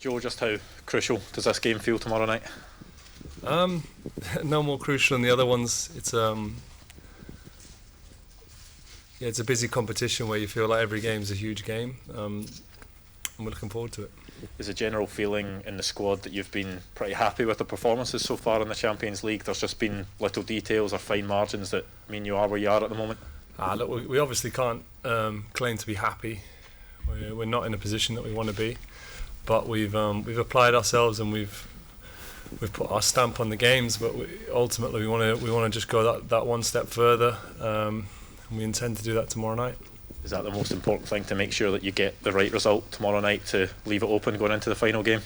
Joe, just how crucial does this game feel tomorrow night? No more crucial than the other ones. It's a busy competition where you feel like every game is a huge game, and we're looking forward to it. Is a general feeling in the squad that you've been pretty happy with the performances so far in the Champions League? There's just been little details or fine margins that mean you are where you are at the moment? Look, we obviously can't claim to be happy. We're not in a position that we want to be, but we've applied ourselves and we've put our stamp on the games. But ultimately, we want to just go that one step further. And we intend to do that tomorrow night. Is that the most important thing, to make sure that you get the right result tomorrow night to leave it open going into the final game?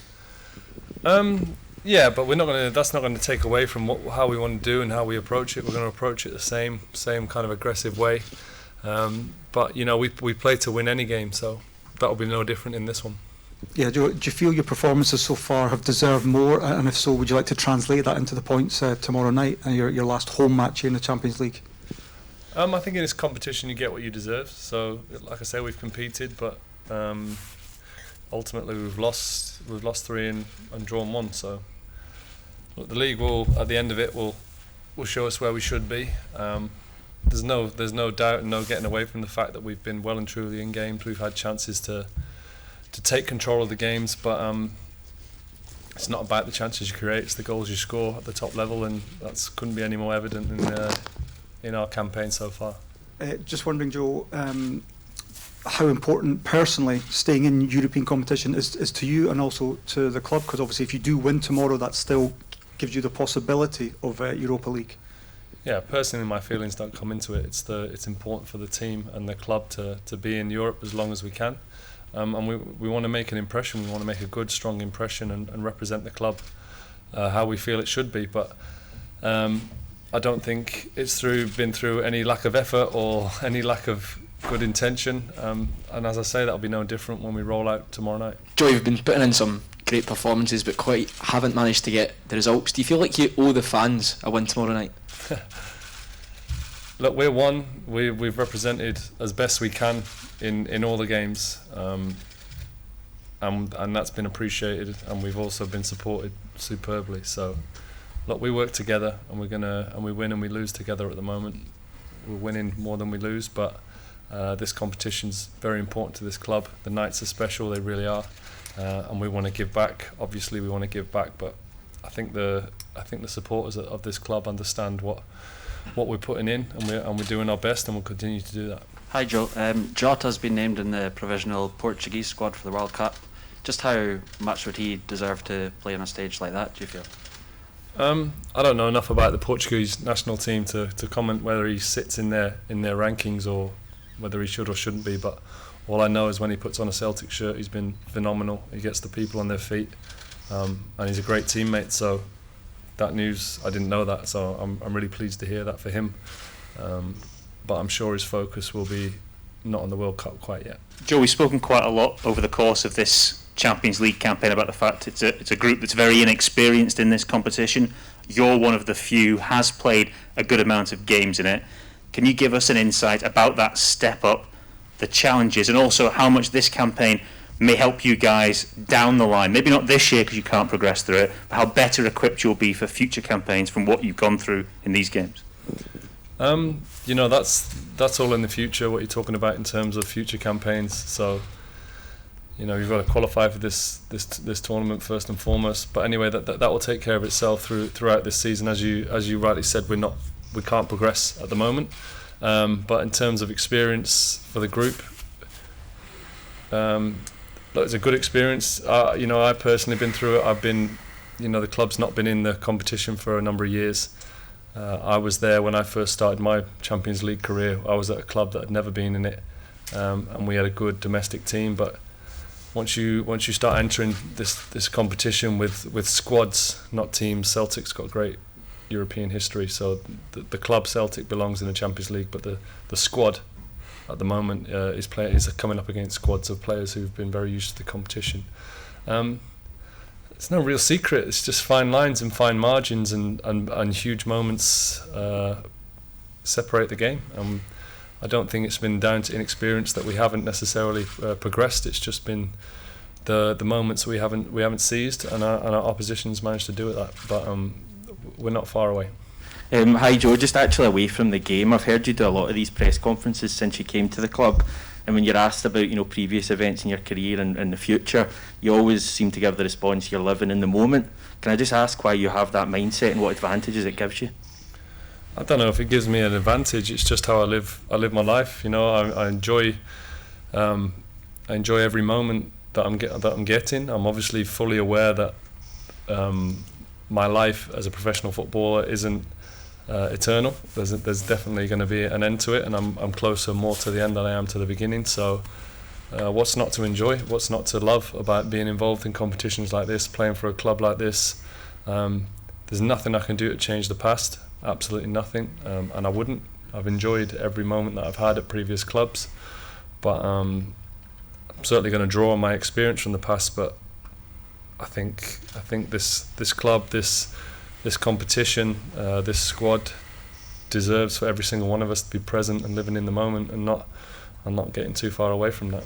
Yeah, but that's not going to take away from how we want to do and how we approach it. We're going to approach it the same kind of aggressive way. But we play to win any game, so that'll be no different in this one. Yeah, do you feel your performances so far have deserved more? And if so, would you like to translate that into the points tomorrow night and your last home match here in the Champions League? I think in this competition you get what you deserve. So, like I say, we've competed, but ultimately we've lost 3 and drawn 1. So, look, the league will, at the end of it, will show us where we should be. There's no doubt and no getting away from the fact that we've been well and truly in games. We've had chances to take control of the games, but it's not about the chances you create, it's the goals you score at the top level, and that couldn't be any more evident in our campaign so far. Just wondering, Joe, how important personally staying in European competition is to you and also to the club, because obviously if you do win tomorrow, that still gives you the possibility of Europa League. Yeah, personally my feelings don't come into it. It's important for the team and the club to be in Europe as long as we can. And we want to make an impression. We want to make a good, strong impression and represent the club how we feel it should be. But I don't think it's been through any lack of effort or any lack of good intention. And as I say, that'll be no different when we roll out tomorrow night. Joe, you've been putting in some great performances, but quite haven't managed to get the results. Do you feel like you owe the fans a win tomorrow night? Look, we're one. We've represented as best we can in all the games, and that's been appreciated. And we've also been supported superbly. So, look, we work together, and we win and we lose together at the moment. We're winning more than we lose, but this competition's very important to this club. The nights are special; they really are, and we want to give back. Obviously, we want to give back, but I think the supporters of this club understand what we're putting in, and we're doing our best, and we'll continue to do that. Hi Joe, Jota's been named in the provisional Portuguese squad for the World Cup. Just how much would he deserve to play on a stage like that, do you feel? I don't know enough about the Portuguese national team to comment whether he sits in their rankings or whether he should or shouldn't be, but all I know is when he puts on a Celtic shirt, he's been phenomenal. He gets the people on their feet, and he's a great teammate. So that news, I didn't know that, so I'm really pleased to hear that for him. But I'm sure his focus will be not on the World Cup quite yet. Joe, we've spoken quite a lot over the course of this Champions League campaign about the fact it's a group that's very inexperienced in this competition. You're one of the few who has played a good amount of games in it. Can you give us an insight about that step up, the challenges, and also how much this campaign may help you guys down the line? Maybe not this year because you can't progress through it, but how better equipped you'll be for future campaigns from what you've gone through in these games? That's all in the future, what you're talking about in terms of future campaigns. So, you've got to qualify for this tournament first and foremost. But anyway, that will take care of itself throughout this season. As you rightly said, we can't progress at the moment. But in terms of experience for the group, it's a good experience. I personally been through it. The club's not been in the competition for a number of years. I was there when I first started my Champions League career. I was at a club that had never been in it, and we had a good domestic team. But once you start entering this competition with squads, not teams, Celtic's got great European history. So the club Celtic belongs in the Champions League, but the squad at the moment is coming up against squads of players who've been very used to the competition. It's no real secret. It's just fine lines and fine margins and huge moments separate the game. I don't think it's been down to inexperience that we haven't necessarily progressed. It's just been the moments we haven't seized, and our opposition's managed to do it that. But we're not far away. Hi Joe, just actually away from the game, I've heard you do a lot of these press conferences since you came to the club, and when you're asked about previous events in your career and the future, you always seem to give the response, you're living in the moment. Can I just ask why you have that mindset and what advantages it gives you? I don't know if it gives me an advantage. It's just how I live my life. I enjoy every moment that I'm getting. I'm obviously fully aware that my life as a professional footballer isn't eternal. There's definitely going to be an end to it, and I'm closer more to the end than I am to the beginning. So what's not to enjoy? What's not to love about being involved in competitions like this, playing for a club like this? There's nothing I can do to change the past. Absolutely nothing, and I wouldn't. I've enjoyed every moment that I've had at previous clubs, but I'm certainly going to draw on my experience from the past. But I think this club, this competition, this squad deserves for every single one of us to be present and living in the moment, and not getting too far away from that.